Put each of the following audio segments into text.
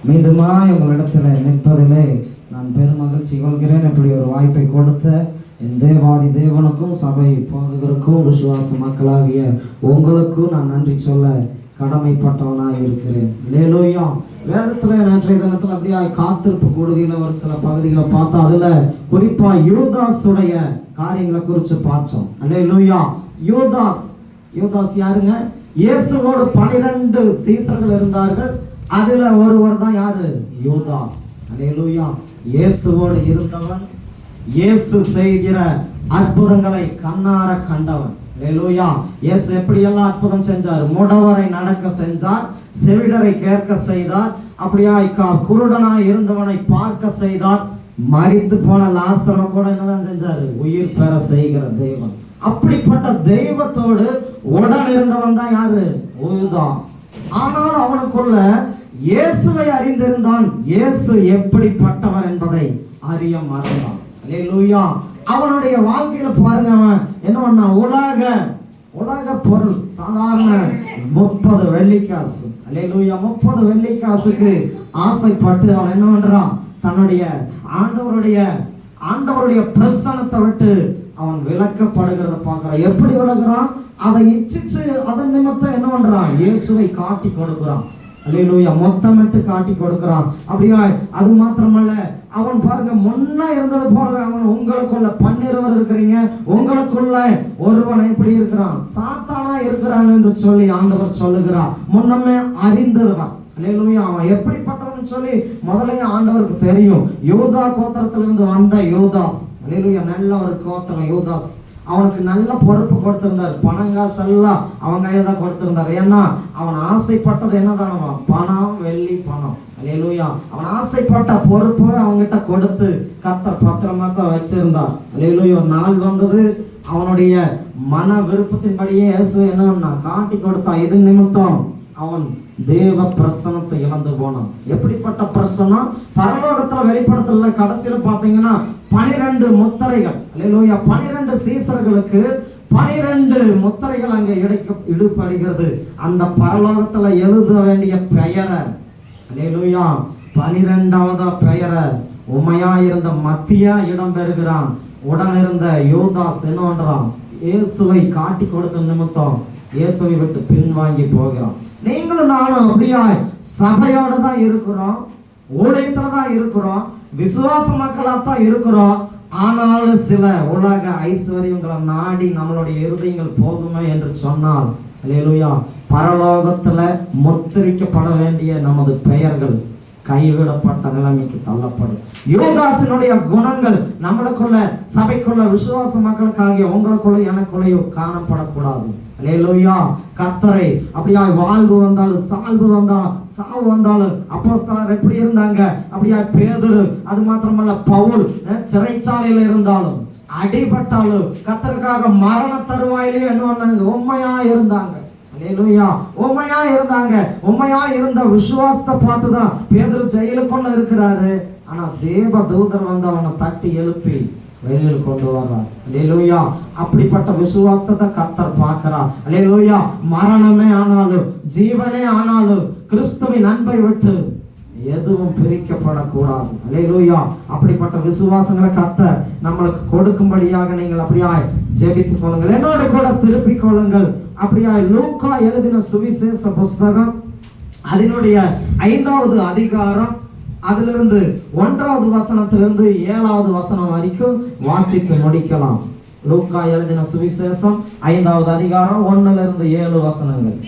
மீண்டுமா உங்களிடத்தில் நிற்பதிலே நான் பெரும் மகிழ்ச்சி கொள்கிறேன். இப்படி ஒரு வாய்ப்பை கொடுத்த என் தேவாதி தேவனுக்கும் சபை போதகருக்கும் விசுவாச மக்களாகிய உங்களுக்கும் நான் நன்றி சொல்ல கடமைப்பட்டவனாக இருக்கிறேன். அல்லேலூயா. வேதத்தில் நேற்றைய தினத்தில் அப்படியே காத்திருப்பு கூடுகையில் ஒரு சில பகுதிகளை பார்த்தா அதில் குறிப்பாக யூதாஸுடைய காரியங்களை குறித்து பார்த்தோம். அல்லேலூயா. யூதாஸ் யாருங்க? இயேசுவோடு 12 சீசர்கள் இருந்தார்கள். அதுல ஒருவர் தான் யாரு? யூதாஸ். அல்லேலூயா. இயேசுவோடு இருந்தவன், இயேசு செய்கிற அற்புதங்களை கண்ணார கண்டவன். அல்லேலூயா. இயேசு எப்படியெல்லாம் அற்புதம் செஞ்சார்? முடவரை நடக்க செஞ்சார், செவிடரை கேட்க செய்தார், அப்படியாய் குருடனாய் இருந்தவனை பார்க்க செய்தார், மரித்து போன லாசரை கூட என்னதான் செஞ்சாரு? உயிர் பெற செய்கிற தெய்வம். அப்படிப்பட்ட தெய்வத்தோடு உடன் இருந்தவன் தான் யாரு? யூதாஸ். ஆனால் அவனுக்குள்ள இயேசுவை அறிந்திருந்தான். இயேசு எப்படிப்பட்டவர் என்பதை அறிய மறந்தான். அல்லேலூயா. அவனுடைய வாழ்க்கையில பாருங்க, அவன் என்ன பண்ணா? உலக பொருள், சாதாரண 30 வெள்ளிக்காசு. அல்லேலூயா. 30 வெள்ளிக்காசுக்கு ஆசைப்பட்டு அவன் என்ன பண்றான்? தன்னுடைய ஆண்டவருடைய பிரசன்னத்தை விட்டு அவன் விலக்கப்படுகிறத பார்க்கிறான். எப்படி விலகுறான்? அதை இச்சிச்சு அதன் நிமித்தம் என்ன பண்றான்? இயேசுவை காட்டி கொடுக்கிறான். அல்லேலூயா. மொத்தமிட்டு காட்டி கொடுக்கிறான். அப்படியா? அது மாத்திரமல்ல, அவன் பாருங்க, முன்ன இருந்தது போலவே அவன் உங்களுக்குள்ள 12 இருக்கிறீங்க, உங்களுக்குள்ள ஒருவன் எப்படி இருக்கிறான்? சாத்தானா இருக்கிறான் என்று சொல்லி ஆண்டவர் சொல்லுகிறார். முன்னமே அறிந்திருவான். அல்லேலூயா. அவன் எப்படிப்பட்டவன் சொல்லி முதலே ஆண்டவருக்கு தெரியும். யூதா கோத்திரத்திலிருந்து வந்த யூதாஸ். அல்லேலூயா. நல்ல ஒரு கோத்திரம் யூதாஸ். அவனுக்கு நல்ல பொறுப்பு கொடுத்திருந்தார். பணங்காசு எல்லாம் அவன் கையில தான் கொடுத்திருந்தார். ஏன்னா அவன் ஆசைப்பட்டது என்னதானவா? பணம், வெள்ளி, பணம். அல்லேலூயா. அவன் ஆசைப்பட்ட பொறுப்பை அவன்கிட்ட கொடுத்து கர்த்தர் பத்திரமா தான் வச்சிருந்தார். அல்லேலூயா. ஒரு நாள் வந்தது, அவனுடைய மன விருப்பத்தின்படியே இயேசு என்ன காட்டி கொடுத்தான். இது நிமித்தம் அவன் தேவ பிரசனத்தை இழந்து போனான். எப்படிப்பட்ட பிரசனம்? பரலோகத்துல வெளிப்படுத்தல கடைசியில பாத்தீங்கன்னா 12 முத்திரைகள். அல்லேலூயா. 12 சீசர்களுக்கு 12 முத்திரைகள் அங்க இடுபடுகிறது. அந்த பரலோகத்துல எழுத வேண்டிய பெயரை, அல்லேலூயா, 12வது பெயரை உமையா இருந்த மத்தியா இடம் பெறுகிறான். உடன் இருந்த யூதாஸ் என்ன பண்றான்? இயேசுவை காட்டி கொடுத்த நிமித்தம் இயேசுவை விட்டு பின்வாங்கி போகிறான். நீங்களும் நானும் அப்படியா சபையோட தான் இருக்கிறோம், ஊழியத்துல தான் இருக்கிறோம், விசுவாச மக்களா தான் இருக்கிறோம். ஆனாலும் சில உலக ஐஸ்வர்யங்களை நாடி நம்மளுடைய இருதயங்கள் போகுமே என்று சொன்னால், அல்லேலூயா, பரலோகத்துல முத்திரிக்கப்பட வேண்டிய நமது பெயர்கள் கைவிடப்பட்ட நிலைமைக்கு தள்ளப்படும். யூதாசினுடைய குணங்கள் நம்மளுக்குள்ள, சபைக்குள்ள, விசுவாச மக்களுக்காகிய உங்களுக்குள்ள எனக்குள்ளேயோ காணப்படக்கூடாது. அல்லேலூயா. கர்த்தரை அப்படியா வாழ்வு வந்தாலும் சால்வு வந்தாலும் சாவு வந்தாலும் அப்போஸ்தலர் எப்படி இருந்தாங்க? அப்படியா பேதுரு, அது மாத்திரமல்ல பவுல் சிறைச்சாலையில இருந்தாலும், அடிபட்டாலும், கர்த்தருக்காக மரண தருவாயிலையும் என்ன பண்ணாங்க? உண்மையா இருந்தாங்க. அல்லேலூயா. உண்மையா இருந்தாங்க. உண்மையா இருந்த விசுவாசத்தை பார்த்துதான் பேதுரு ஜெயிலுக்குள்ள இருக்கிறாரு. ஆனா தேவ தூதர் வந்து அவனை தட்டி எழுப்பி வெளியில் கொண்டு வர்றார். அல்லேலூயா. அப்படிப்பட்ட விசுவாசத்தை கர்த்தர் பார்க்கிறார். அல்லேலூயா. மரணமே ஆனாலும் ஜீவனே ஆனாலும் கிறிஸ்துவின் அன்பை விட்டு எதுவும் பிரிக்கப்படக்கூடாது. அல்லேலூயா. அப்படிப்பட்ட விசுவாசங்களை கர்த்தர் நம்மளுக்கு கொடுக்கும்படியாக நீங்கள் அப்படியாய் ஜெபித்துக் கொள்ளுங்கள். என்னோட கூட திருப்பிக் கொள்ளுங்கள். அப்படியாய் லூக்கா எழுதின சுவிசேஷ புஸ்தகம் அதனுடைய 5வது அதிகாரம், அதிலிருந்து 1வது வசனத்திலிருந்து 7வது வசனம் வரைக்கும் வாசித்து முடிக்கலாம். லூக்கா எழுதின சுவிசேஷம் 5வது அதிகாரம் 1லிருந்து 7 வசனங்கள்.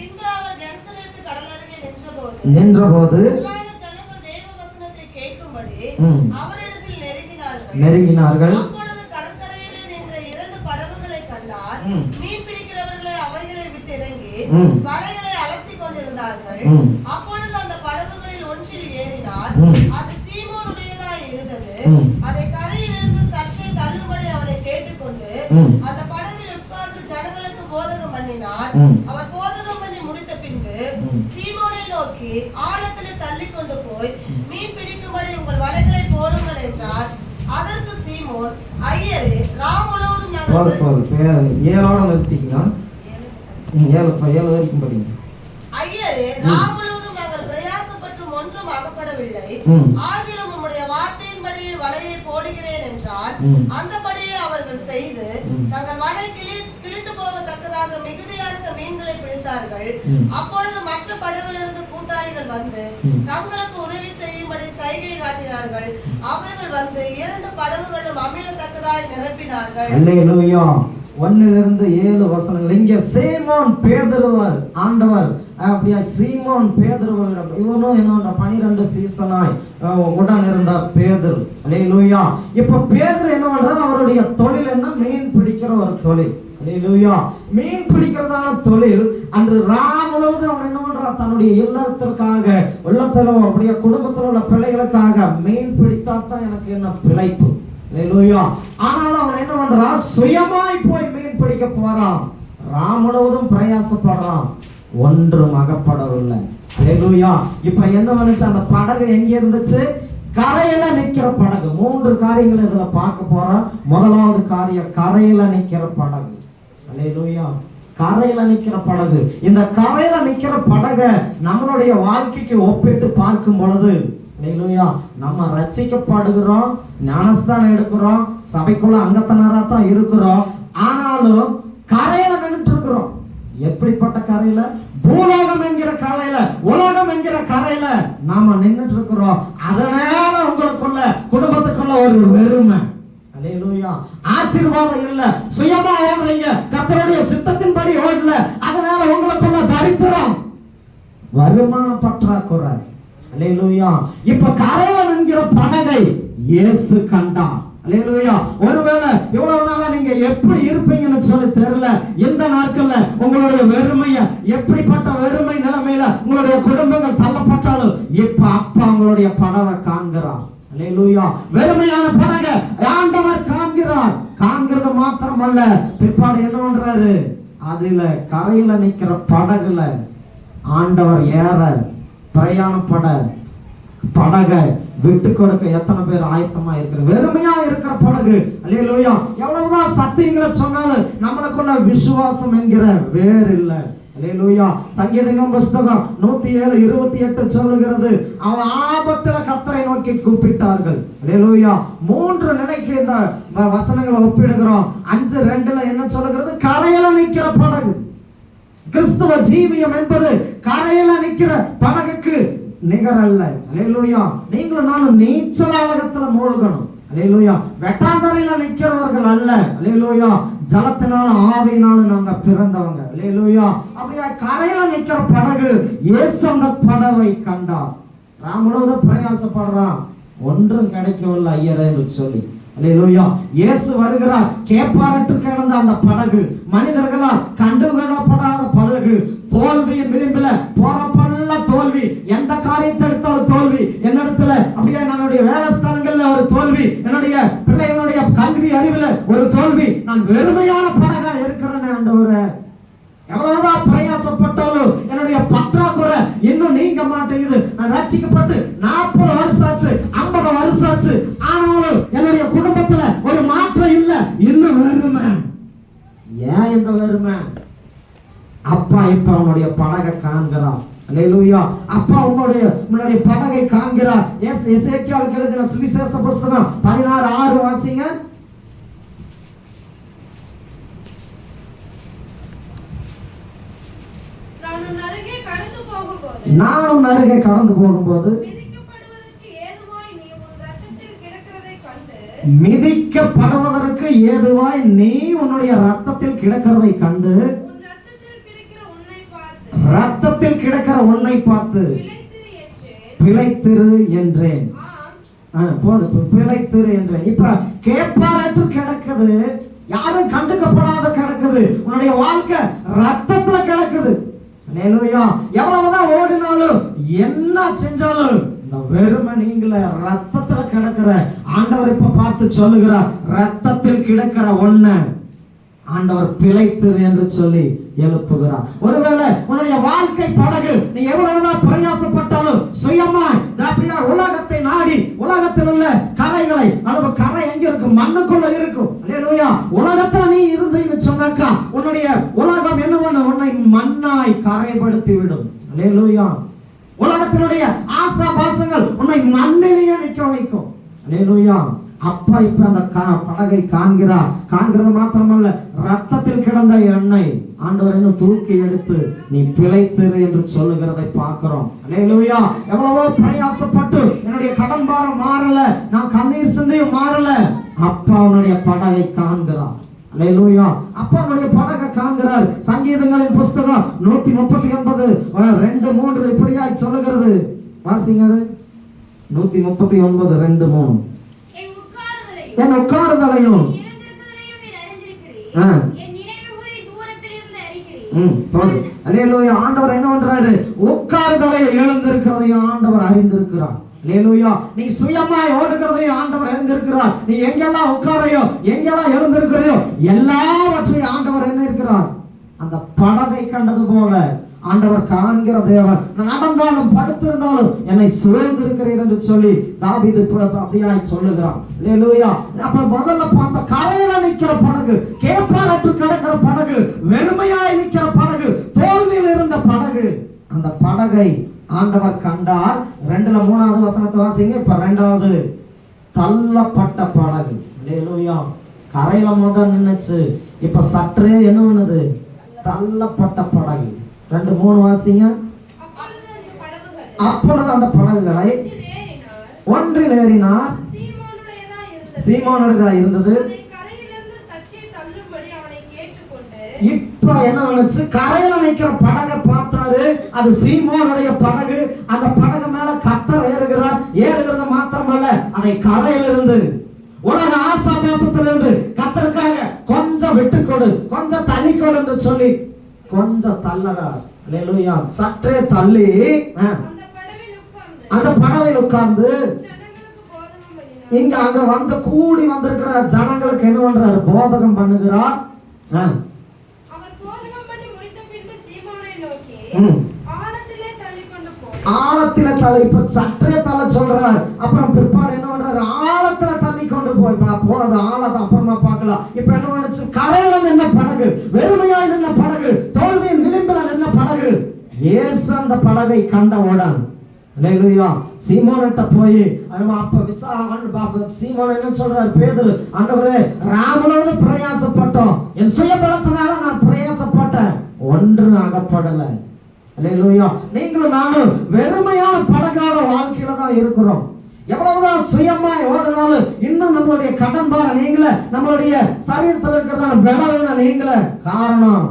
நின்றபோது நெருங்கினார்கள். வலைகளை அலசிக் கொண்டிருந்தார்கள். அப்பொழுது அந்த படகுகளில் ஒன்றில் ஏறினார். அது சீமோனுடையதாய் இருந்தது. அதை கரையிலிருந்து சற்றே தள்ளும்படி அவனை கேட்டுக்கொண்டு அந்த படகில் உட்கார்ந்து ஜனங்களுக்கு போதகம் பண்ணினார். அவர் போதகம் பண்ணி முடித்த பின்பு சீமோனை நோக்கி, ஆழத்திலே தள்ளி கொண்டு போய் மீன் பிடிக்கும்படி உங்கள் வலைகளை போடுங்கள் என்றார். அதற்கு சீமோன், ஐயரே, ராம் முழுவதும் நாங்கள் பிரயாசப்பட்டு ஒன்றும் ஒன்றும் அகப்படவில்லை. ஆகிலும் உம்முடைய வார்த்தையின்படியே வலையை போடுகிறேன் என்றால் அந்தபடியே அவர்கள் செய்து தங்கள் வலை கிழிந்து போகத்தக்கதாக மிகுதியான மீன்களை பிடித்தார்கள். அப்பொழுது மற்ற படவிலிருந்து கூட்டாளிகள் வந்து தங்களுக்கு உதவி செய்யும்படி சைகை காட்டினார்கள். அவர்கள் வந்து 2 படகுகளும் அமிழத்தக்கதாய் நிரப்பினார்கள். அல்லேலூயா. 1-7 வசனங்கள். இங்க சீமோன் பேதுருவர் ஆண்டவர் அப்படியே சீமோன் பேதுருவர் இவனும் என்னோட 12 சீசனாய் உடன் இருந்த பேதுரு. அல்லேலூயா. இப்ப பேதுரு என்ன பண்றார்? அவருடைய தொழில் என்ன? மீன் பிடிக்கிற ஒரு தொழில். அல்லேலூயா. மீன் பிடிக்கிறதான தொழில். அன்று முழுவதும் அவன் என்ன பண்றான்? தன்னுடைய இல்லத்திற்காக, உள்ளத்திலோ அப்படியே குடும்பத்தில் உள்ள பிள்ளைகளுக்காக மீன் பிடித்தாத்தான் எனக்கு என்ன பிழைப்பு. அல்லேலூயா. ஆனாலும் அவன் என்ன பண்றான்? சுயமாய் போய் மீன் பிடிக்க போறான். முழுவதும் பிரயாசப்படுறான், ஒன்றும் அகப்படவில்லை. அல்லேலூயா. இப்ப என்ன பண்ணுச்சு? அந்த படகு எங்க இருந்துச்சு? கரையில நிக்கிற படகு. 3 காரியங்கள் இதுல பார்க்க போறோம். முதலாவது காரியம், கரையில நிக்கிற படகு. அல்லேலூயா. கரையில நிக்கிற படகு. இந்த கரையில நிக்கிற படகை நம்மளுடைய வாழ்க்கைக்கு ஒப்பிட்டு பார்க்கும் பொழுது, அல்லேலூயா, நம்ம ரட்சிக்கப்படுகிறோம், ஞானஸ்தானம் எடுக்கிறோம், சபைக்குள்ள அங்கத்தினரா தான் இருக்கிறோம். ஆனாலும் கரையில நின்றுட்டு இருக்கிறோம். எப்படிப்பட்ட கரையில? பூலோகம் என்கிற கரையில, உலகம் என்கிற கரையில நாம நின்றுட்டு இருக்கிறோம். அதனால உங்களுக்குள்ள, குடும்பத்துக்குள்ள ஒரு வெறுமை. அல்லேலூயா. ஆசீர்வாதம் இல்ல, சுயமா ஓடுறீங்க, கர்த்தருடைய சித்தத்தின்படி ஓடல. அதனால உங்களுக்குள்ள தரித்திரம், வருமான பற்றாக்குறை. அல்லேலூயா. இப்ப கரையில நின்கிற படகை இயேசு கண்டான். அல்லேலூயா. ஒருவேளை இவ்வளவு நாளா நீங்க எப்படி இருப்பீங்கன்னு சொல்லி தெரியல. இந்த நாட்கள்ல உங்களுடைய வெறுமைய, எப்படிப்பட்ட வெறுமை நிலைமையில உங்களுடைய குடும்பங்கள் தள்ளப்பட்டாலும் இப்ப அப்பா உங்களுடைய படவை காண்கிறார். அல்லேலூயா. வெறுமையான படகை ஆண்டவர் காண்கிறார். காண்கிறது மாத்திரமல்ல, பிற்பாடு என்ன பண்றாரு? அதுல கரையில நிக்கிற படகுல ஆண்டவர் ஏற, பிரயாணப்பட, படகை விட்டு கொடுக்க எத்தனை பேர் ஆயத்தமா இருக்கிற? வெறுமையா இருக்கிற படகு. அல்லேலூயா. எவ்வளவுதான் சத்தியங்களை சொன்னாலும் நம்மளுக்குள்ள விசுவாசம் என்கிற வேறு இல்லை. அல்லேலூயா. சங்கீதம் புஸ்தகம் 107:28 சொல்லுகிறது, அவன் ஆபத்துல கர்த்தரை நோக்கி கூப்பிட்டார்கள். அல்லேலூயா. 3 நிலைக்கு இந்த வசனங்களை ஒப்பிடுகிறோம். 5:2 என்ன சொல்லுகிறது? கரையில நிக்கிற படகு. கிறிஸ்துவ ஜீவியம் என்பது கரையில நிக்கிற படகுக்கு நிகரல்ல. அல்லேலூயா. நீங்களும் நானும் நீச்சலாகத்துல மூழ்கணும். அல்லேலூயா. வெட்டாந்தரையில நிக்கிறவர்கள் அல்ல. அல்லேலூயா. ஜலத்தினால ஆவியினால நாங்க பிறந்தவங்க. அல்லேலூயா. அப்படியே கரையில நிக்கிற படகு. இயேசு அந்த படவை கண்டார். முழுவதும் பிரயாசப்படுறான், ஒன்றும் கிடைக்கவில்லை ஐயரே என்று சொல்லி. அல்லேலூயா. இயேசு வருகிறார். கேப்பாரற்று கிடந்த அந்த படகு, மனிதர்களால் கண்டுகொள்ளப்படாத படகு, தோல்வியின் விளிம்பில போறப்பல்ல தோல்வி. எந்த காரியத்தை எடுத்தாலும் தோல்வி. என்னிடத்துல அப்படியே என்னுடைய வேலை ஸ்தலங்கள்ல ஒரு தோல்வி, என்னுடைய பிள்ளைகளுடைய கல்வி அறிவுல ஒரு தோல்வி. நான் வெறுமையான படகா இருக்கிறேன் ஆண்டவரே. எவ்வளவுதான் பிரயாசப்பட்டாலும் என்னுடைய பற்றாக்குறை இன்னும் நீங்க மாட்டேங்குது. நான் ரட்சிக்கப்பட்டு 40 வருஷம் ஆச்சு, 50 வருஷம் ஆச்சு, ஆனாலும் என்னுடைய குடும்பத்துல ஒரு மாற்றம் இல்ல. இன்னும் வெறுமை. ஏன் இந்த வெறுமை? அப்பா இப்ப அவனுடைய படகை காண்கிறார். அல்லேலூயா. அப்பா உன்னுடைய படகை காண்கிறார். எசேக்கியாவுக்கு எழுதின சுவிசேஷ புஸ்தகம் 16:6 வாசிங்க. நான் உன் அருகே கடந்து போகும்போது மிதிக்கப்படுவதற்கு ஏதுவாய் நீ உன்னுடைய ரத்தத்தில் கிடக்கிறதை கண்டு, ரத்தத்தில் கிடக்கிற உன்னை பார்த்து பிழைத்திரு என்றேன். பிழைத்திரு என்றேன். இப்ப கேட்பாரற்று கிடக்குது, யாரும் கண்டுக்கப்படாத கிடக்குது. உன்னுடைய வாழ்க்கை ரத்தத்துல கிடக்குது. அல்லேலூயா. எவ்வளவுதான் ஓடினாலும் என்ன செஞ்சாலும் இந்த வெறுமை நீங்கள ரத்தத்துல கிடக்கிற ஆண்டவர் இப்ப பார்த்து சொல்லுகிறார், ரத்தத்தில் கிடக்கிற ஒண்ண ஆண்டவர் பிழைத்திரு என்று சொல்லி எழுப்புகிறார். ஒருவேளை உன்னுடைய வாழ்க்கை படகு நீ எவ்வளவுதான் பிரயாசப்பட்டாலும் சுயமா அப்படியே உலகத்தை நாடி, உலகத்தில் உள்ள கரைகளை, நம்ம கரை எங்க இருக்கும்? மண்ணுக்குள்ள இருக்கும். அல்லேலூயா. உலகத்துல நீ இருந்தீன்னு சொன்னாக்கா உன்னுடைய உலகம் என்ன பண்ண? உன்னை மண்ணாய் கரைப்படுத்தி விடும். அல்லேலூயா. உலகத்தினுடைய ஆசா பாசங்கள் நம்மை மண்ணிலேயே நிற்க வைக்கும். அல்லேலூயா. அப்பா இப்ப அந்த படகை காண்கிறது மாத்திரமல்ல, ரத்தத்தில் கிடந்த எண்ணெய் ஆண்டவர் இன்னும் தூக்கி எடுத்து நீ பிழைத்திரு என்று சொல்லுகிறதை பார்க்கிறோம். அல்லேலூயா. எவ்வளவோ பிரயாசப்பட்டு என்னுடைய கடன் பாரம் மாறல, நான் கண்ணீர் சிந்தியும் மாறல, அப்பா அவனுடைய படகை காண்கிறார். அல்லேலூயா. அப்பா அவனுடைய படகை காண்கிறார். சங்கீதங்களின் புஸ்தகம் 139 2 3 இப்படியாய் சொல்லுகிறது. வாசிங்க அது. 139 2 3. என் உட்காருதலையும் ஆண்டவர் என்ன பண்றாரு? உட்காருதலையும் எழுந்திருக்கிறதையும் ஆண்டவர் அறிந்திருக்கிறார். அல்லேலூயா. நீ சுயமாய் ஓடுகிறதையும் ஆண்டவர் எழுந்திருக்கிறார். நீ எங்கெல்லாம் உட்காரையோ, எங்கெல்லாம் எழுந்திருக்கிறையோ, எல்லாவற்றையும் ஆண்டவர் என்ன இருக்கிறார்? அந்த படகை கண்டது போல ஆண்டவர் காண்கிற தேவன். நான் நடந்தாலும் படுத்திருந்தாலும் என்னை சூழ்ந்திருக்கிறீர் என்று சொல்லி தாவீது அப்படியாய் சொல்லுகிறான். அல்லேலூயா. அப்ப முதல்ல பார்த்த கரையில நிற்கிற படகு, கேப்பாரற்று கிடக்கிற படகு, வெறுமையாய் நிற்கிற படகு, தோல்வியில் இருந்த படகு, அந்த படகை ஆண்டவர் கண்டார். 2ல 3வது வசனத்தை வாசிங்க. இப்ப 2வது தள்ளப்பட்ட படகு. அல்லேலூயா. கரையில முதல் நின்னுச்சு, இப்ப சற்றே என்ன பண்ணுது? தள்ளப்பட்ட படகு. 2 3 வாசிங்க. அப்பொழுது அந்த படகுகளை ஒன்றில் ஏறினார். சீமோனுடையதா இருந்தது. இப்ப என்ன பண்ணுச்சு? கரையில நிக்கிற படகை பார்த்தாரு. அது சீமோனுடைய படகு. அந்த படகு மேல கர்த்தர் ஏறுகிறது மாத்திரமல்ல, அதை கரையிலிருந்து, உலக ஆசாபாசத்திலிருந்து கர்த்தருக்காக கொஞ்சம் விட்டுக்கொடு, கொஞ்சம் தள்ளி கொடு என்று சொல்லி கொஞ்சம் தள்ளறார். அல்லேலூயா. சற்றே தள்ளி அந்த படவில் உட்கார்ந்து இங்க அங்க வந்து கூடி வந்திருக்கிற ஜனங்களுக்கு என்ன பண்றாரு? போதகம் பண்ணுகிறார். ஆழத்தில தள்ளி, இப்ப சற்றே தள்ள சொல்றார். அப்புறம் பிற்பாடு என்ன பண்றாரு? ஆழத்துல தள்ளி கொண்டு போய் போது ஆழத்தை அப்புறமா பார்க்கலாம். இப்ப என்ன பண்ணுச்சு? கரையில நின்ன படகு, வெறுமையாய் நின்ன படகு, தோல்வியின் விளிம்பில நின்ன படகு. இயேசு அந்த படகை கண்டவுடன் அல்லேலூயா சீமோன்கிட்ட போய் அப்ப சீமோன் என்ன சொல்றாரு? பேதுரு, ஆண்டவரே ராமனோடு பிரயாசப்பட்டோம், என் சுயபலத்தினால நான் பிரயாசப்பட்டேன், ஒன்று அகப்படல. அல்லேலூயா. நீங்களும் நானும் வெறுமையான படகான வாழ்க்கையில தான் இருக்கிறோம். எவ்வளவுதான் சுயமாய் ஓடினாலும் இன்னும் நம்மளுடைய கடன் பாரம் நீங்கள, நம்மளுடைய சரீரத்தில் இருக்கிறதான பலவீனம் நீங்கள. காரணம்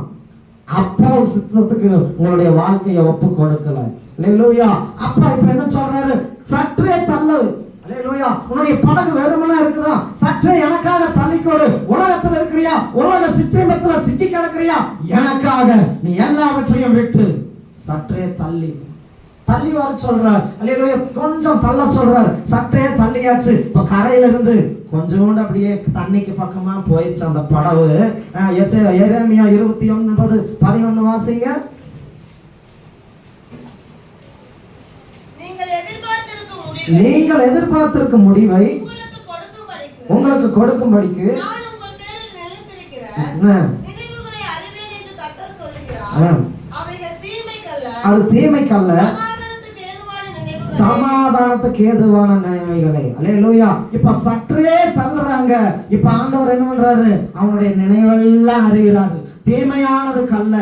அப்பா சித்தத்துக்கு உங்களுடைய வாழ்க்கையை ஒப்பு கொடுக்கல. அல்லேலூயா. அப்பா இப்ப என்ன சொல்றாரு? சற்றே தள்ளு. அல்லேலூயா. உன்னுடைய படகு வெறுமனா இருக்குதா? சற்றே எனக்காக தள்ளிக்கொடு. உலகத்துல இருக்கிறியா? உலக சிற்றின்பத்துல சிக்கி கிடக்கிறியா? எனக்காக நீ எல்லாவற்றையும் விட்டு சற்றே தள்ளி வர சொல்றார். அல்லேலூயா. கொஞ்சம் தள்ள சொல்றார். சற்றே தள்ளியாச்சு. இப்ப கரையில இருந்து கொஞ்சோண்டு அப்படியே தண்ணிக்கு பக்கமா போயிடுச்சு அந்த படகு. எரேமியா 29:11 வாசிங்க. நீங்கள் எதிர்பார்த்திருக்கும் முடிவை உங்களுக்கு கொடுக்கும்படிக்கு அது தீமைக்கல்ல, சமாதானத்துக்கு ஏதுவான நினைவுகளே. அல்லேலூயா. இப்ப சற்றே தள்ளுறாங்க. இப்ப ஆண்டவர் என்ன பண்றாரு? அவனுடைய நினைவெல்லாம் அறிகிறாரு. தீமையானதுக்கு அல்ல,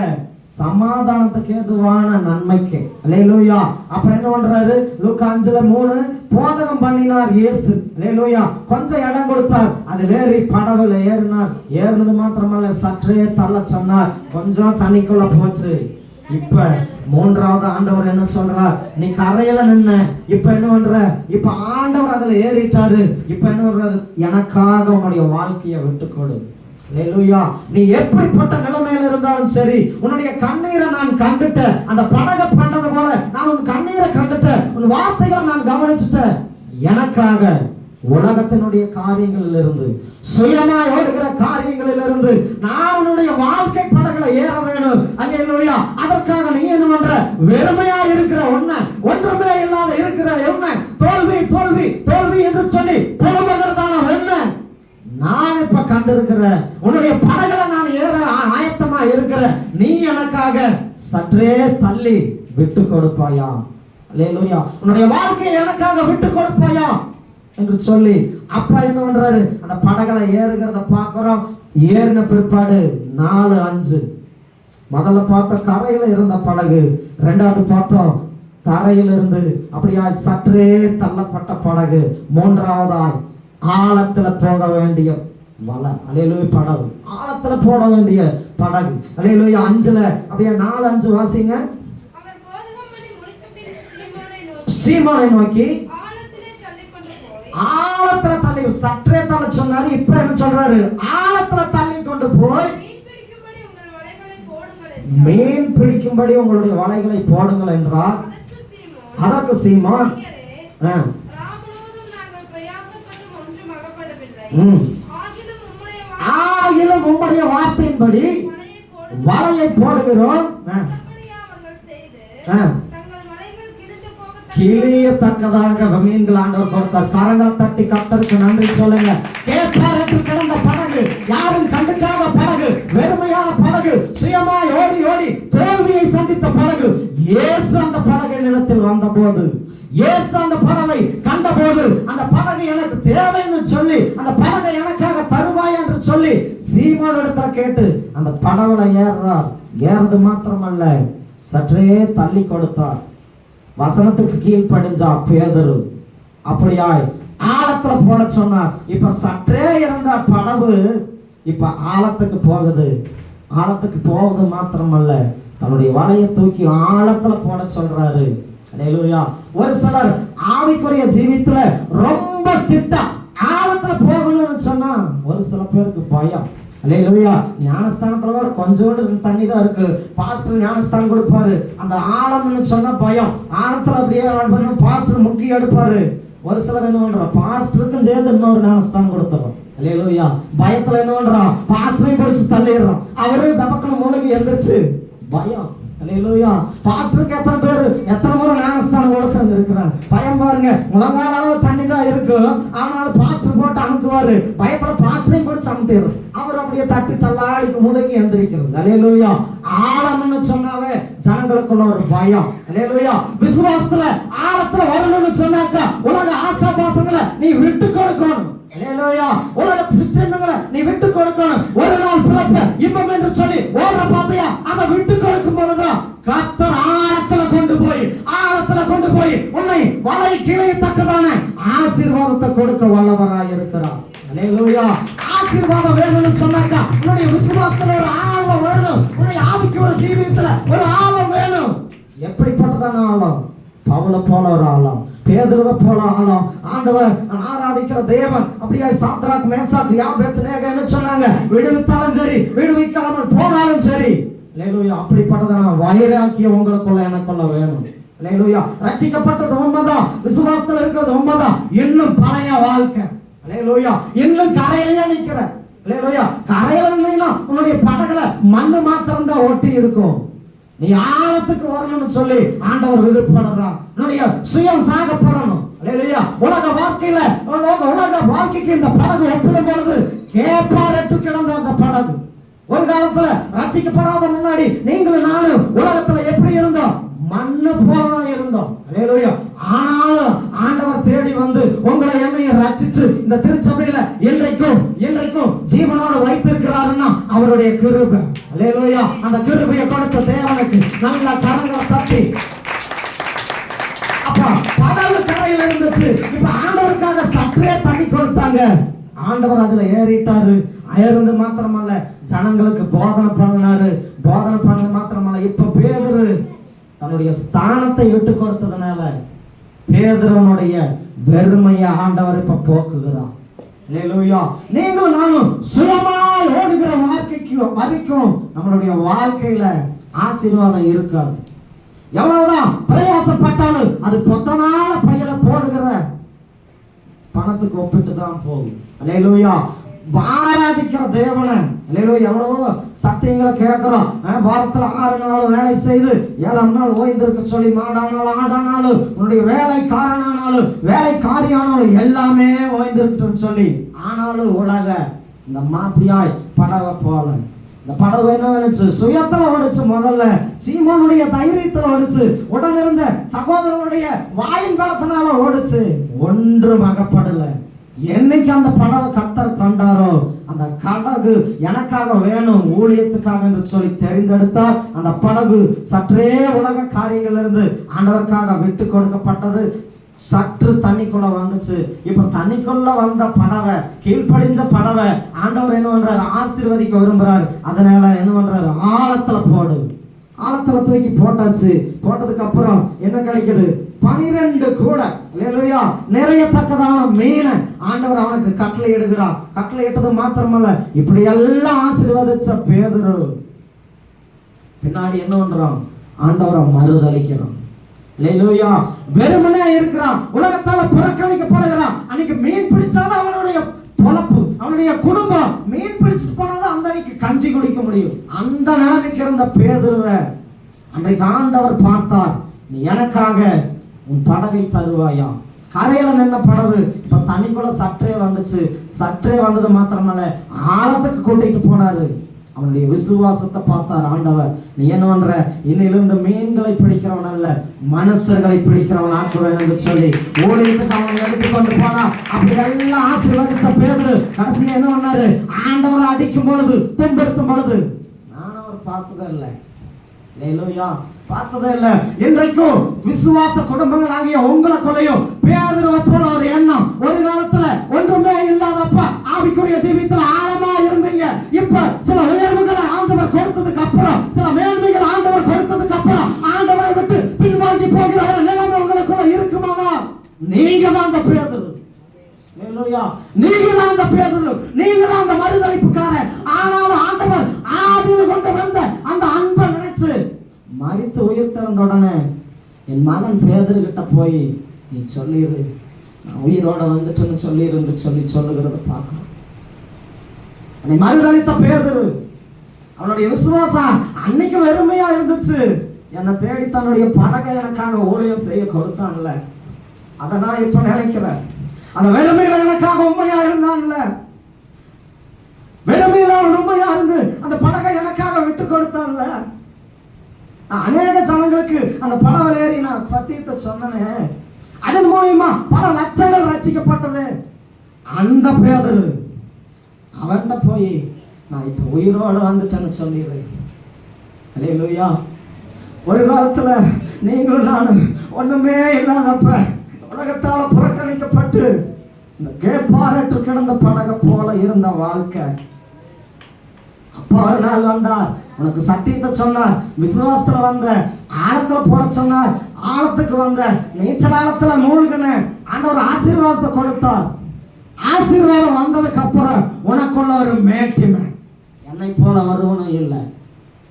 சமாதானத்துக்கு ஏதுவான நன்மைக்கு. அல்லேலூயா. அப்ப என்ன பண்றாரு? லூக்கா 5:3 போதகம் பண்ணினார் இயேசு. அல்லேலூயா. கொஞ்சம் இடம் கொடுத்தார். அதில் ஏறி படகுல ஏறினார். ஏறினது மாத்திரமல்ல, சற்றே தள்ள சொன்னார். கொஞ்சம் தண்ணிக்குள்ள போச்சு. இப்ப 3வது ஆண்டவர் என்ன சொல்றார்? நீ கரையில நின்ன, இப்ப என்ன பண்ற? இப்ப ஆண்டவர் அதுல ஏறிட்டாரு. இப்ப என்ன பண்றாரு? எனக்காக உன்னுடைய வாழ்க்கையை விட்டுக்கொடு. அல்லேலூயா. நீ எப்படிப்பட்ட நிலைமையில இருந்தாலும் சரி, உன்னுடைய கண்ணீரை நான் கண்டுட்டேன். அந்த படகை பண்ணது போல நான் உன் கண்ணீரை கண்டுட்டேன். உன் வார்த்தைகளை நான் கவனிச்சுட்டேன். எனக்காக உலகத்தினுடைய காரியங்களில் இருந்து, சுயமாய் ஓடுகிற காரியங்களில் இருந்து நான் உன்னுடைய வாழ்க்கை படகுல ஏற வேணும். அல்லேலூயா. அதற்காக நீ என்ன பண்ற? வெறுமையா இருக்கிற ஒண்ணு, ஒன்றுமே இல்லாத இருக்கிற ஒண்ணு, தோல்வி தோல்வி தோல்வி என்று சொல்லி புலம்புகிறதான ஒண்ணு நான் இப்ப கண்டிருக்கிற உன்னுடைய படகுல நான் ஏற ஆயத்தமா இருக்கிற நீ எனக்காக சற்றே தள்ளி விட்டு கொடுப்பாயா? அல்லேலூயா. உன்னுடைய வாழ்க்கையை எனக்காக விட்டு கொடுப்பாயா என்று சொல்லி அப்பா என்ன பண்றாரு, அந்த படகுல ஏறுகிறத பார்க்கிறோம். ஏறின பிற்பாடு 4-5 முதல்ல பார்த்தோம் கரையில இருந்த படகு, ரெண்டாவது பார்த்தோம் தரையிலிருந்து அப்படியா சற்றே தள்ளப்பட்ட படகு, மூன்றாவதாய் ஆழத்துல போக வேண்டிய வலை, அல்லேலூயா, படகு ஆழத்துல போட வேண்டிய படகு, அல்லேலூயா. 5ல அப்படியே 4-5 வாசிங்க. சீமோனை நோக்கி ஆழத்துல தள்ளி, சற்றே தள்ள சொன்னாரு, இப்ப என்ன சொல்றாரு, ஆழத்துல தள்ளி கொண்டு போய் மீன் பிடிக்கும்படி உங்களுடைய வலைகளை போடுங்கள் என்றார். அதற்கு சீமோன் ஆகிலும் உம்முடைய வார்த்தையின்படி வலையை போடுகிறோம், கிளியத்தக்கதாக மீன்கள் ஆண்டவர் கொடுத்தார். கரங்களை தட்டி கர்த்தருக்கு நன்றி சொல்லுங்க. கேட்பாரற்று கிடந்த படகு, யாரும் கண்டுக்காத படகு, வெறுமையான படகு, சுயமாய் ஓடி ஓடி தோல்வியை சந்தித்த படகு, இயேசு அந்த படகை நிலத்தில் வந்தபோது, இயேசு அந்த படகை கண்டபோது, அந்த படகு எனக்கு தேவைன்னு சொல்லி, அந்த படகை எனக்காக தருவாய் என்று சொல்லி சீமோன் இடத்துல கேட்டு அந்த படகுல ஏறுறார். ஏறது மாத்திரமல்ல, சற்றே தள்ளி கொடுத்தார். வசனத்துக்கு கீழ்ப்படிஞ்சா பேதுரு. அப்படியாய் ஆழத்துல போட சொன்னார். இப்ப சற்றே இருந்த படகு இப்ப ஆழத்துக்கு போகுது. ஆழத்துக்கு போவது மாத்திரமல்ல, தன்னுடைய வலையை தூக்கி ஆழத்துல போட சொல்றாரு. அல்லேலூயா. ஒரு சிலர் ஆவிக்குரிய ஜீவித்துல ரொம்ப ஸ்ட்ரிக்ட்டா ஆழத்துல போகணும்னு சொன்னா ஒரு சில பேருக்கு பயம். அல்லேலூயா. ஞானஸ்தானத்துல கூட கொஞ்சோண்டு தண்ணி தான் இருக்கு, பாஸ்டர் ஞானஸ்தானம் கொடுப்பாரு, அந்த ஆழம்னு சொன்னா பயம். ஆழத்துல அப்படியே பாஸ்டர் முக்கி எடுப்பாரு. ஒரு சிலர் என்ன பண்றோம், பாஸ்டருக்கும் சேர்ந்து இன்னொரு ஞானஸ்தானம் கொடுத்துறோம். அல்லேலூயா. பயத்துல என்ன பண்றோம், பாஸ்டரையும் பிடிச்சு தள்ளிடுறோம். அவரும் தபக்கணும் மூளைக்கு எந்திரிச்சு பயம். அல்லேலூயா. பாஸ்டருக்கு எத்தனை முறை ஞானஸ்தானம் கொடுத்து இருக்கிறாங்க. பயம் பாருங்க, முழங்கால அளவு தண்ணி தான் இருக்கு, ஆனால் பாஸ்டர் போட்டு அமுக்குவாரு. பயத்துல பாஸ்டரையும் பிடிச்சு அமுத்திடுறது. அவர் அப்படியே தட்டி தள்ளாடி மூளைக்கு எந்திரிக்கிறது. அல்லேலூயா. ஆழம்னு சொன்னாவே ஜனங்களுக்குள்ள ஒரு பயம். அல்லேலூயா. விசுவாசத்துல ஆழத்துல வரணும்னு சொன்னாக்கா உலக ஆசாபாசங்களை நீ விட்டு கொடுக்கணும். அல்லேலூயா. உலக சிற்றின்பங்களை நீ விட்டு கொடுக்கணும். ஒரு நாள் பிறப்பு இன்பம் என்று சொல்லி ஓடுற பாத்தையா, அதை விட்டு கொடுக்கும் பொழுதுதான் கர்த்தர் ஆழத்துல கொண்டு போய் உன்னை வலை கிளையத்தக்கதான ஆசீர்வாதத்தை கொடுக்க வல்லவராய் இருக்கிறார். அல்லேலூயா. ஆசீர்வாதம் வேணும்னு சொன்னாக்கா உன்னுடைய விசுவாசத்துல ஒரு ஆழம் வேணும். உன்னுடைய ஆவிக்கு ஒரு ஜீவியத்துல ஒரு ஆழம் வேணும். எப்படிப்பட்டதான ஆழம்? பவுல போல ஒரு ஆழம், பேதுருவை போல ஆழம். ஆண்டவர் நான் ஆராதிக்கிற தேவன் அப்படியே சாத்ராக் மேசாக் யாபேத்நேகோ என்ன சொன்னாங்க, விடுவித்தாலும் சரி விடுவிக்காமல் போனாலும் சரி. அல்லேலூயா. அப்படிப்பட்டதான வைராக்கியம் உங்களுக்குள்ள எனக்குள்ள வேணும். அல்லேலூயா. ரட்சிக்கப்பட்டது உண்மைதான், விசுவாசத்துல இருக்கிறது உண்மைதான், இன்னும் பழைய வாழ்க்கை. அல்லேலூயா. இன்னும் கரையிலேயே நிக்கிற. அல்லேலூயா. கரையில நின்னா உன்னுடைய படகுல மண்ணு மாத்திரம் தான் ஒட்டி இருக்கும். நீ ஆழத்துக்கு வரணும்னு சொல்லி ஆண்டவர் விருப்பப்படுறார். உன்னுடைய சுயம் சாகப்படணும். அல்லேலூயா. உலக வாழ்க்கையில உலக வாழ்க்கைக்கு இந்த படகு ஒப்பிடும் பொழுது கேப்பாரற்று கிடந்த அந்த படகு. ஒரு காலத்துல ரட்சிக்கப்படாத முன்னாடி நீங்களும் நானும் உலகத்துல எப்படி இருந்தோம், மண்ணு போலதான் இருந்தோம். அல்லேலூயா. ஆனாலும் ஆண்டவர் தேடி வந்து உங்களை என்னையும் ரட்சிச்சு இந்த திருச்சபையில இன்றைக்கும் ஜீவனோடு வைத்திருக்கிறாருன்னா அவருடைய கிருபை. அல்லேலூயா. அந்த கிருபையை கொடுத்த தேவனுக்கு நல்ல கரங்களை தட்டி. அப்ப படகு கரையில இருந்துச்சு. இப்ப ஆண்டவருக்காக சற்றே தண்ணி கொடுத்தாங்க. ஆண்டவர் அதுல ஏறிட்டாரு. ஏறினது மாத்திரமல்ல, ஜனங்களுக்கு போதனை பண்ணினாரு. போதனை பண்ணது மாத்திரமல்ல, இப்ப பேதுரு தன்னுடைய ஸ்தானத்தை விட்டு கொடுத்ததுனால பேதுருவனுடைய வெறுமையை ஆண்டவர் இப்ப போக்குகிறார். அல்லேலூயா. நீங்களும் நானும் சுயமாய் ஓடுகிற வாழ்க்கைக்கு வரைக்கும் நம்மளுடைய வாழ்க்கையில ஆசீர்வாதம் இருக்காது. எவ்வளவுதான் பிரயாசப்பட்டாலும் அது பொத்தனால பையில போடுகிற பணத்துக்கு ஒப்பிட்டு தான் போகும். அல்லேலூயா. ஆராதிக்கிற தேவனை, அல்லேலூயா, எவ்வளவோ சத்தியங்களை கேட்கிறோம். வாரத்துல 6 நாள் வேலை செய்து 7ஆம் நாள் ஓய்ந்திருக்க சொல்லி மாடானாலும் ஆடானாலும் உன்னுடைய வேலைக்காரனானாலும் வேலைக்காரியானாலும் எல்லாமே ஓய்ந்திருக்குன்னு சொல்லி, ஆனாலும் உலக இந்த மாப்பியாய் படவை போல இந்த படகு என்ன நினைச்சு? சுயத்துல ஓடிச்சு. முதல்ல சீமோனுடைய தைரியத்துல ஓடிச்சு. உடன் இருந்த சகோதரனுடைய வாயின் பலத்தினால ஓடிச்சு. ஒன்றும் அகப்படல. என்னைக்கு அந்த படவை கர்த்தர் கண்டாரோ, அந்த படகு எனக்காக வேணும் ஊழியத்துக்காக என்று சொல்லி தெரிந்தெடுத்தார். அந்த படகு சற்றே உலக காரியங்களிலிருந்து ஆண்டவருக்காக விட்டு கொடுக்கப்பட்டது. சற்று தண்ணிக்குள்ள வந்துச்சு. இப்ப தண்ணிக்குள்ள வந்த படவை, கீழ்ப்படிஞ்ச படவை ஆண்டவர் என்ன பண்றாரு? ஆசீர்வதிக்க விரும்புறாரு. அதனால என்ன பண்றாரு? ஆழத்துல போடு. ஆழத்துல தூக்கி போட்டாச்சு. போட்டதுக்கு அப்புறம் என்ன கிடைக்குது? 12 கூட அல்லேலூயா நிறையத்தக்கதான மீனை ஆண்டவர் அவனுக்கு கட்டளை இடுகிறார். கட்டளை இட்டது மாத்திரமல்ல, இப்படி எல்லாம் ஆசீர்வதிச்ச பேதுரு பின்னாடி என்ன பண்றான்? ஆண்டவரை மறுதலிக்கிறான். அல்லேலூயா வெறுமனே இருக்கிறான். உலகத்தால புறக்கணிக்கப்படுகிறான். அன்னைக்கு மீன் பிடிச்சாதான் அவனுடைய பொழப்பு, அவனுடைய குடும்பம். மீன் பிடிச்சிட்டு போனாதான் அந்த அன்னைக்கு கஞ்சி குடிக்க முடியும். அந்த நிலைமைக்கு இருந்த பேதுருவை அன்றைக்கு ஆண்டவர் பார்த்தார். நீ எனக்காக உன் படகை தருவாயா? கரையில நின்ன படகு இப்ப தண்ணிக்குள்ள சற்றே வந்துச்சு. சற்றே வந்தது மாத்திரமல்ல, ஆழத்துக்கு கூட்டிட்டு போனாரு. அவனுடைய விசுவாசத்தை பார்த்தார் ஆண்டவர். நீ என்ன பண்ற? இன்னிலிருந்து மீன்களை பிடிக்கிறவன் அல்ல, மனுஷர்களை பிடிக்கிறவன் ஆக்குவேன் என்று சொல்லி ஊழியத்துக்கு அவனை எடுத்துக்கொண்டு போனா. அப்படி எல்லாம் ஆசீர்வதித்த பேதுரு கடைசியா என்ன பண்ணாரு? ஆண்டவரை அடிக்கும் பொழுது, துன்பெடுத்தும் பொழுது நான் அவர் பார்த்ததே இல்லை. அல்லேலூயா பார்த்ததே இல்லை. இன்றைக்கும் விசுவாச குடும்பங்கள் ஆகிய உங்களை கொள்ளையும் பேதுருவை போல ஒரு எண்ணம். ஒரு காலத்துல ஒன்றுமே இல்லாதப்ப ஆவிக்குரிய ஜீவியத்துல ஆழமா இருந்தீங்க. இப்ப சில உயர்வுகளை ஆண்டவர் கொடுத்ததுக்கு அப்புறம், சில மேன்மைகள் ஆண்டவர் கொடுத்ததுக்கு அப்புறம் ஆண்டவரை விட்டு பின்வாங்கி போகிற ஒரு நிலைமை உங்களுக்குள்ள இருக்குமாவா? நீங்க தான் அந்த பேதுரு. அல்லேலூயா நீங்க தான் அந்த பேதுரு. நீங்க தான் அந்த மறுதலிப்புக்காரன். ஆனாலும் ஆண்டவர் ஆதியில் கொண்டு வந்த அந்த அன்பை நினைச்சு மரித்து உயிர்த்தெழுந்த உடனே என் மகன் பேதுரு கிட்ட போய் நீ சொல்லிடு, நான் உயிரோட வந்துட்டேன்னு சொல்லிருந்து சொல்லி சொல்லுகிறத பார்க்கிறோம். என்னை மறுதலித்த பேதுரு அவனுடைய விசுவாசம் அன்னைக்கு வெறுமையா இருந்துச்சு. என்னை தேடி தன்னுடைய படகை எனக்காக ஊழியம் செய்ய கொடுத்தான்ல, அதை நான் இப்ப நினைக்கிறேன். அந்த வெறுமையில எனக்காக உண்மையா இருந்தான்ல, வெறுமையில அவன் உண்மையா இருந்து அந்த படகை எனக்காக விட்டு கொடுத்தான்ல. நான் அநேக ஜனங்களுக்கு அந்த படவில் ஏறி நான் சத்தியத்தை சொன்னேன். அதன் மூலியமா பல லட்சங்கள் ரட்சிக்கப்பட்டது. அந்த பேதுரு அவன்கிட்ட போய் நான் இப்ப உயிரோடு வந்துட்டேன்னு சொல்லிடுறேன். அல்லேலூயா ஒரு காலத்துல நீங்களும் நானும் ஒண்ணுமே இல்லாதப்ப உலகத்தால புறக்கணிக்கப்பட்டு இந்த கேப்பாரட்டு கிடந்த படகை போல இருந்த வாழ்க்கை. அப்பா ஒரு நாள் வந்தார், உனக்கு சத்தியத்தை சொன்னார், விசுவாசத்துல வந்த, ஆழத்துல போட சொன்னார், ஆழத்துக்கு வந்த, நீச்சல் ஆழத்துல மூழ்கின ஆண்டவர் ஆசீர்வாதத்தை கொடுத்தார். ஆசீர்வாதம் வந்ததுக்கு அப்புறம் உனக்குள்ள ஒரு மேட்டிமை. என்னை போல வருவனும் இல்லை.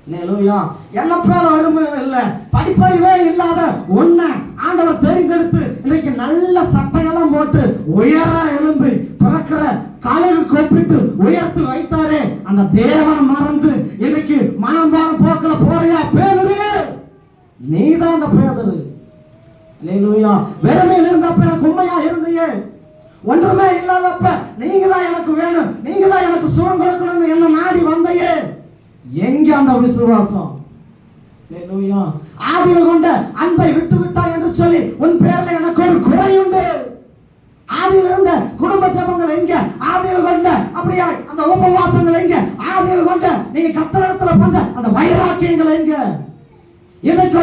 அல்லேலூயா என்ன போல வருவனும் இல்லை. படிப்பறிவே இல்லாத உன்னை ஆண்டவர் தெரிந்தெடுத்து இன்னைக்கு நல்ல சட்டையெல்லாம் போட்டு உயர எழும்பி பிறக்கிற காலையில் கூப்பிட்டு உயர்த்து வைத்தாரே, அந்த தேவனை மறந்து இன்னைக்கு மனம் போன போக்கில் போறியா பேதுரு? நீதான் அந்த பேதுரு. அல்லேலூயா வெறுமையில் இருந்தப்ப எனக்கு உண்மையா இருந்தீங்க. ஒன்றுமே இல்லாதப்ப நீங்க தான் எனக்கு வேணும், நீங்க தான் எனக்கு சுகம் கொடுக்கணும்னு என்ன நாடி வந்தையே. எங்க அந்த விசுவாசம்? அல்லேலூயா ஆதியில் கொண்ட அன்பை விட்டு விட்டாய் என்று சொல்லி உன் பேர்ல எனக்கு ஒரு குறை உண்டு. ஆதியில் இருந்த குடும்ப ஜெபங்கள் எங்க? ஆதியில் கொண்ட அப்படியே அந்த உபவாசங்கள் எங்க? ஆதியில் கொண்ட நீங்க கர்த்தரிடத்துல பண்ற அந்த வைராக்கியங்கள் எங்க? இன்னைக்கு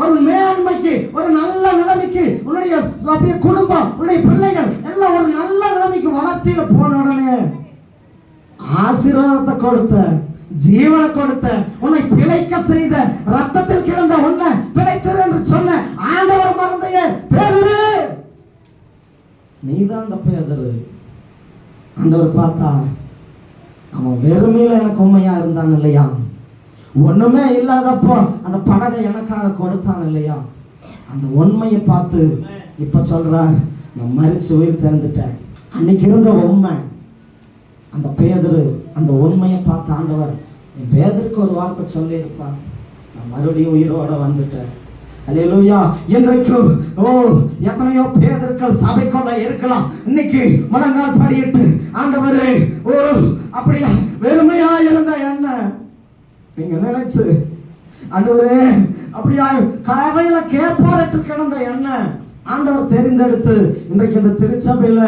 ஒரு மேன்மைக்கு, ஒரு நல்ல நிலைமைக்கு உன்னுடைய குடும்பம், உன்னுடைய பிள்ளைகள் எல்லாம் ஒரு நல்ல நிலைமைக்கு வளர்ச்சியில போன உடனே ஆசீர்வாதத்தை கொடுத்த, ஜீவனை கொடுத்த, உன்னை பிழைக்க செய்த, ரத்தத்தில் கிடந்த உன்னை பிழைத்திரு என்று சொன்ன ஆண்டவர் மறந்தையே பேதுரு. நீதான் அந்த பேதுரு. ஆண்டவர் பார்த்தா அவன் வெறுமையில எனக்கு உண்மையா இருந்தான் இல்லையா, ஒண்ணுமே இல்லாதப்போ அந்த படகை எனக்காக கொடுத்தான் இல்லையா, அந்த உண்மையை பார்த்து இப்ப சொல்றார், நான் மரிச்சு உயிர் திறந்துட்டேன். அன்னைக்கு இருந்த உண்மை அந்த பேதுரு, அந்த உண்மையை பார்த்து ஆண்டவர் என் பேதருக்கு ஒரு வார்த்தை சொல்லி இருப்பான், நான் மறுபடியும் உயிரோட வந்துட்டேன். அல்லேலூயா இன்றைக்கு எத்தனையோ பேதர்கள் சபைக்குள்ள இருக்கலாம். இன்னைக்கு முழங்கால் படியிட்டு ஆண்டவரே அப்படியா வெறுமையா இருந்த என்ன நீங்க நினைச்சு ஆண்டவரே அப்படியா கரையில கேப்பாரட்டு கிடந்த எண்ணெய் ஆண்டவர் தெரிந்தெடுத்து இன்றைக்கு இந்த திருச்சபையில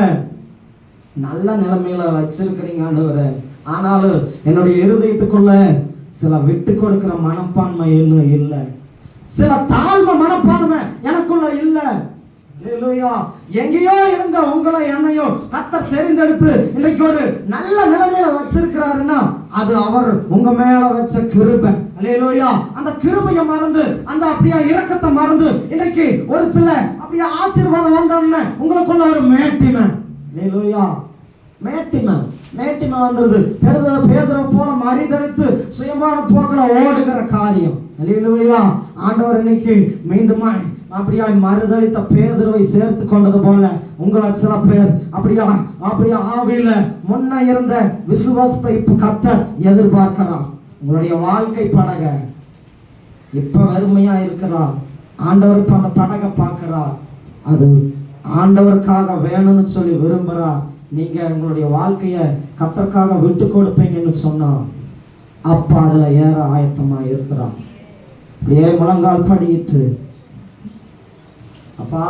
நல்ல நிலைமையில வச்சிருக்கிறீங்க ஆண்டவரே. ஆனாலும் என்னுடைய இருதயத்துக்குள்ள சில விட்டு கொடுக்கிற மனப்பான்மை இன்னும் இல்லை, சில தாழ்மை மனப்பான்மை எனக்குள்ள இல்லை. அல்லேலூயா. எங்கேயோ இருந்த உங்களை என்னையோ கர்த்தர் தெரிந்தெடுத்து இன்னைக்கு ஒரு நல்ல நிலைமையில வச்சிருக்கிறாருன்னா அது அவர் உங்க மேல வச்ச கிருபை. அல்லேலூயா. அந்த கிருபையை மறந்து அந்த அப்படியே இரக்கத்தை மறந்து இன்னைக்கு ஒரு சில அப்படியே ஆசீர்வாதம் வந்தோன்னு உங்களுக்குள்ள ஒரு மேட்டிமை. அல்லேலூயா. மேட்டிமை வந்துருது. பேதுரு போல மறிதளித்து சுயமான போக்கில ஓடுகிற காரியம். அல்லேலூயா. ஆண்டவர் இன்னைக்கு மீண்டும் அப்படியா மறுதளித்த பேதுருவை சேர்த்து கொண்டது போல உங்களை சில பேர் அப்படியா ஆவியில முன்ன இருந்த விசுவாசத்தை இப்ப கர்த்தர் எதிர்பார்க்கிறார். உங்களுடைய வாழ்க்கை படக இப்ப வெறுமையா இருக்கிறார். ஆண்டவர் இப்ப அந்த படகை பார்க்கிறார். அது ஆண்டவருக்காக வேணும்னு சொல்லி விரும்புறார். நீங்க உங்களுடைய வாழ்க்கைய கர்த்தருக்காக விட்டு கொடுப்பீங்கன்னு சொன்னா அப்ப அதுல ஏற ஆயத்தமா இருக்கிறான். அப்படியே முழங்கால் படியிட்டு அப்பா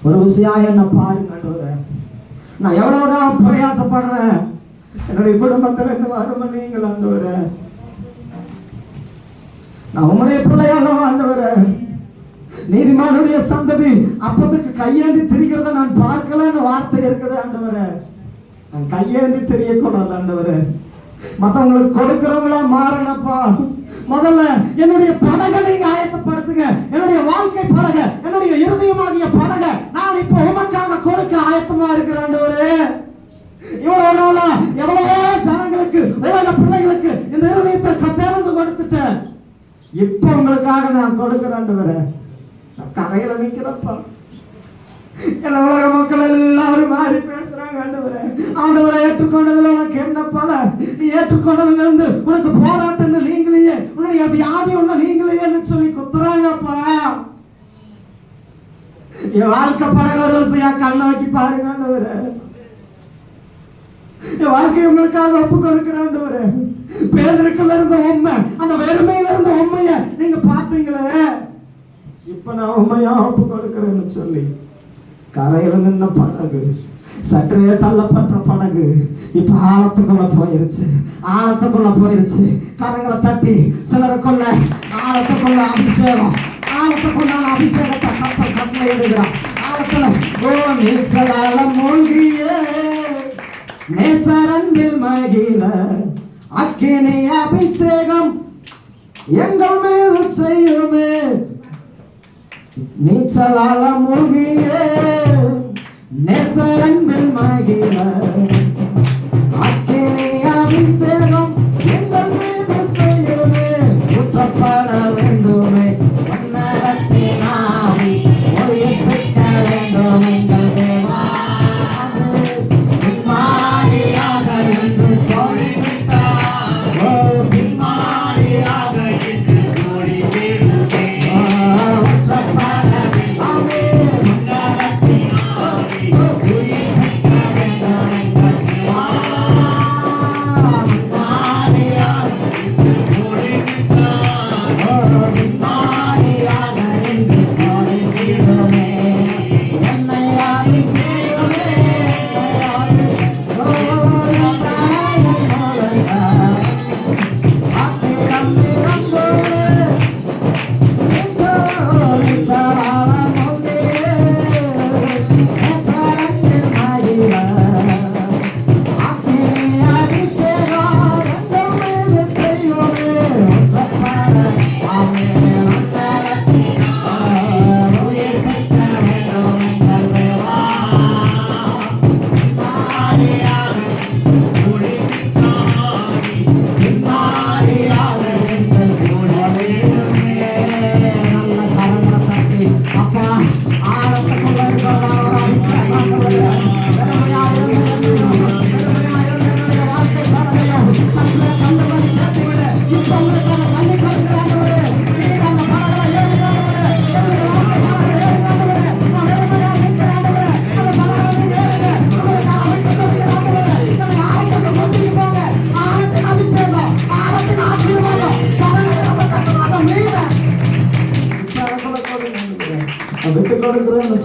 ஒரு விஷயம் என்ன பாருங்க, நான் எவ்வளவுதான் பிரயாசப்படுறேன், என்னுடைய குடும்பத்தில் ரெண்டு வாரம் நீங்கள் ஆண்டவரே, நான் உங்களுடைய பிள்ளையால ஆண்டவரே, நீதிமானுடைய சந்ததி அப்பத்துக்கு கையேந்தி திரிகிறத நான் பார்க்கலன்னு வார்த்தை இருக்குது ஆண்டவரே. நான் கையேந்தி தெரியக்கூடாது ஆண்டவரே. மற்றவங்களுக்கு கொடுக்கிறவங்களா மாறணப்பா. முதல்ல என்னுடைய படகை நீங்க ஆயத்தப்படுத்துங்க. என்னுடைய வாழ்க்கை படக, என்னுடைய இருதயமாகிய படக நான் இப்ப உமக்காக கொடுக்க ஆயத்தமா இருக்கிறேன் ஆண்டவரே. இவ்வளவு நாளா எவ்வளவோ ஜனங்களுக்கு உலக பிள்ளைகளுக்கு இந்த இருதயத்தை திறந்து கொடுத்துட்டேன். இப்ப உங்களுக்காக நான் கொடுக்கிறேன் ஆண்டவரே. நான் கரையில நிக்கிறப்பா. எல்லா உலக மக்கள் எல்லாரும் மாறி பேசுறாங்க ஆண்டவரே. ஆண்டவரை ஏற்றுக்கொண்டதுல உனக்கு என்ன பல, நீ ஏற்றுக்கொண்டதுல இருந்து உனக்கு போராட்டம் நீங்களே, உன்னுடைய வியாதி ஒண்ணு நீங்களேன்னு சொல்லி குத்துறாங்கப்பா. என் வாழ்க்கை படக ஒரு விஷயா கண்ணாக்கி பாருங்க ஆண்டவரே. என் வாழ்க்கை உங்களுக்காக ஒப்பு கொடுக்கிற ஆண்டவரே. பேதருக்குள்ள இருந்த உண்மை, அந்த வெறுமையில இருந்த உண்மைய நீங்க பார்த்தீங்களே. இப்ப நான் உண்மையா ஒப்பு கொடுக்கிறேன்னு சொல்லி கரையில நின்ன படகு, சற்றே தள்ளப்பட்ட படகு இப்ப ஆழத்துக்குள்ள போயிருச்சு. கரங்களை தட்டி சிலருக்குள்ள ஆழத்துக்குள்ள அபிஷேகத்தை கட்டளை இடுகிறார். ஆழத்துல நீச்சலால மூழ்கியே நேசரன்பில் மகிழ அக்கினி அபிஷேகம் எங்கள் மீது செய்யுமே. நீச்சலால மூழ்கியே நேசரன்பில் மகிழ அக்கினி அபிஷேகம் எங்கள் மீது செய்யுமே. ஊற்றப்பட வேண்டுமே வண்ணரத்தினாவி ஒளியேற்ற வேண்டும் எங்கள் தேவா. பின்மாரியாக இன்று தோழிவிட்டார், பின்மாரியாக இன்று தோழிவிடுமே. ஊற்றப்பட வேண்டுமே வண்ணரத்தினாவி ஒளியேற்ற வேண்டும்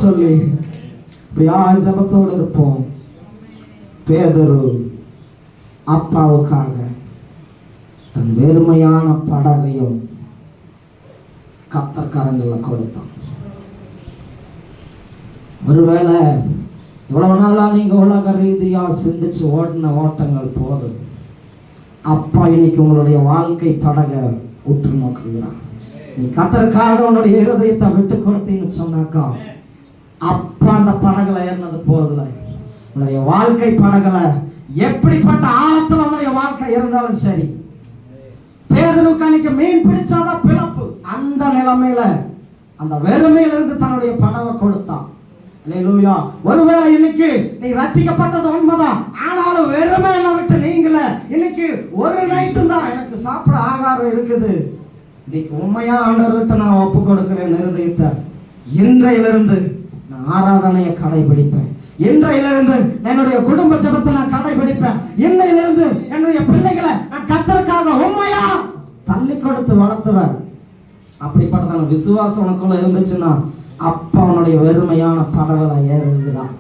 சொல்லி இப்படியா ஜபத்தோடு இருப்போம். பேதுரு அப்பாவுக்காக தன் வெறுமையான படகையும் கத்தர்கரங்கள்ல கொடுத்தான். ஒருவேளை இவ்வளவு நாளா நீங்க உலக ரீதியா சிந்திச்சு ஓடின ஓட்டங்கள் போதும். அப்பா இன்னைக்கு உங்களுடைய வாழ்க்கை படகை உற்று நோக்குகிறான். நீ கத்தருக்காக உன்னுடைய இருதயத்தை விட்டு கொடுத்தீங்கன்னு சொன்னாக்கா அப்பா அந்த படகுல ஏறினது போதில்லை. உன்னுடைய வாழ்க்கை படகுல எப்படிப்பட்ட ஆழத்துல உன்னுடைய வாழ்க்கை இருந்தாலும் சரி, பேதுருக்கு அன்னைக்கு மீன் பிடிச்சாதான் பிளப்பு. அந்த நிலைமையில அந்த வெறுமையில இருந்து தன்னுடைய படவை கொடுத்தான். அல்லேலூயா. ஒருவேளை இன்னைக்கு நீ ரட்சிக்கப்பட்டது உண்மைதான், ஆனாலும் வெறுமையில விட்டு நீங்கள இன்னைக்கு ஒரு நைட்டு தான் எனக்கு சாப்பிட ஆகாரம் இருக்குது. இன்னைக்கு உண்மையா ஆண்டவர்கிட்ட நான் ஒப்பு கொடுக்கிறேன் இருதயத்தை. இன்றையிலிருந்து நான் ஆராதனையை கடைபிடிப்பேன். இன்றையிலிருந்து என்னுடைய குடும்ப ஜெபத்தை நான் கடைபிடிப்பேன். இன்னையிலிருந்து என்னுடைய பிள்ளைகளை நான் கர்த்தருக்காக உண்மையா தள்ளி கொடுத்து வளர்த்துவேன். அப்படிப்பட்ட விசுவாசம் உனக்குள்ள இருந்துச்சுன்னா அப்பா அவனுடைய வெறுமையான படகுல ஏறுகிறான்.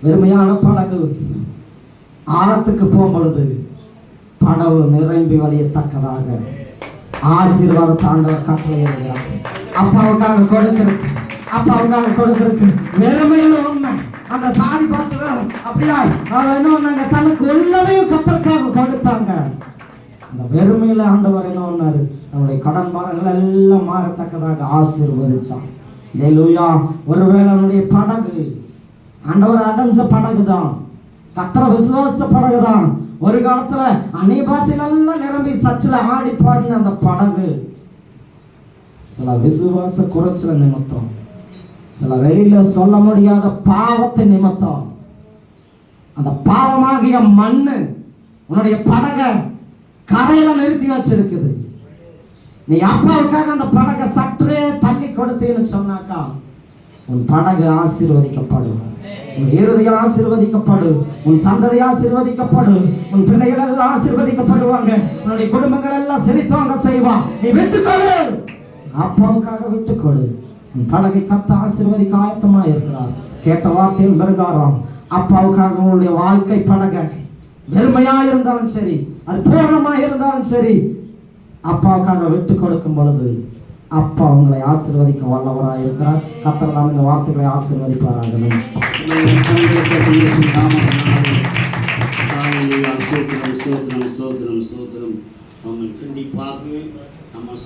வெறுமையான படகு ஆழத்துக்கு போகும் பொழுது படகு நிரம்பி வழியத்தக்கதாக ஆசீர்வாதத்தை ஆண்டவர் கட்டளையிடுகிறார். அப்பாவுக்காக கொடுக்கிறதுக்கு, அப்பாவுக்காக கொடுக்கிறதுக்கு வெறுமையில உண்மை. அந்த சாரி பார்த்து அப்படியா அவன் என்ன பண்ணாங்க, தனக்கு உள்ளதையும் கத்தருக்காக கொடுத்தாங்க. அந்த வெறுமையில ஆண்டவர் என்ன பண்ணாரு, நம்முடைய கடன் பாரங்கள் எல்லாம் மாறத்தக்கதாக ஆசீர்வதிச்சான். அல்லேலூயா. ஒருவேளை அவனுடைய படகு ஆண்டவர் அடைஞ்ச படகுதான், கத்தரை விசுவாச படகுதான். ஒரு காலத்துல அந்நிய பாஷையில எல்லாம் நிரம்பி சர்ச்சில் ஆடி பாடின அந்த படகு சில விசுவாச குறைச்சல நிமித்தம், சில வெளியில சொல்ல முடியாத பாவத்தை நிமித்தம், அந்த பாவமாகிய மண்ணு உன்னுடைய படகை கரையில நிறுத்தி வச்சிருக்குது. நீ அப்பாவுக்காக அந்த படகை சற்றே தள்ளி கொடுத்தேன்னு சொன்னாக்கா உன் படகு ஆசீர்வதிக்கப்படும், உன் இருதயம் ஆசீர்வதிக்கப்படும், உன் சந்ததி ஆசீர்வதிக்கப்படும், உன் பிள்ளைகள் எல்லாம் ஆசீர்வதிக்கப்படுவாங்க, உன்னுடைய குடும்பங்கள் எல்லாம் செழித்தவங்க செய்வா. நீ விட்டுக்கொடு, அப்பாவுக்காக விட்டுக்கொடு. உன் படகை கத்த ஆசீர்வதிக்க ஆயத்தமா இருக்கிறார். கேட்ட வார்த்தையின் பிரகாரம் அப்பாவுக்காக உங்களுடைய வாழ்க்கை படகை வெறுமையா இருந்தாலும் சரி, அது பூர்ணமா இருந்தாலும் சரி, அப்பாவுக்காக விட்டு கொடுக்கும் பொழுது அப்பா உங்களை ஆசீர்வதிக்க வல்லவராக இருக்கிறார். கர்த்தர் தாம் இந்த வார்த்தைகளை ஆசீர்வதிப்பாராக. கண்டிப்பாக நம்ம